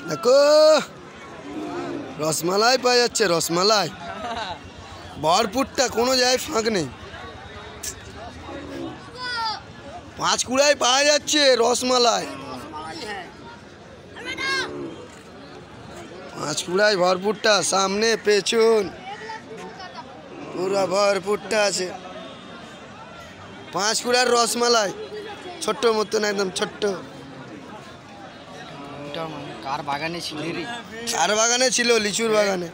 দেখো রসমালাই পাওয়া যাচ্ছে, রসমালাই ভরপুরটা, কোনো জায়গায় ফাঁক নেই। পাঁচকুড়ায় পাওয়া যাচ্ছে রসমালাই, পাঁচকুড়ায় ভরপুরটা, সামনে পেছন পুরো ভরপুরটা আছে। পাঁচকুড়ার রসমালাই ছোট্ট মতন, একদম ছোট্ট। কার বাগানে ছিল রে? কার বাগানে ছিল? লিচুর বাগানে।